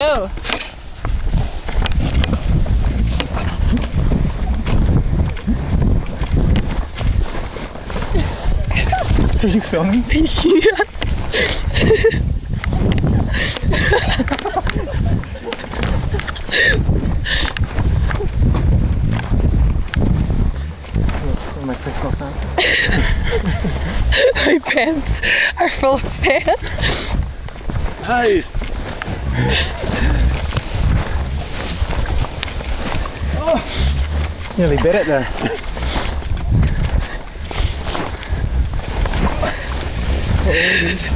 Go! Are you filming? Yeah. Some of my personal sound. My pants are full of sand. Nice! Oh, nearly bit it there. Oh,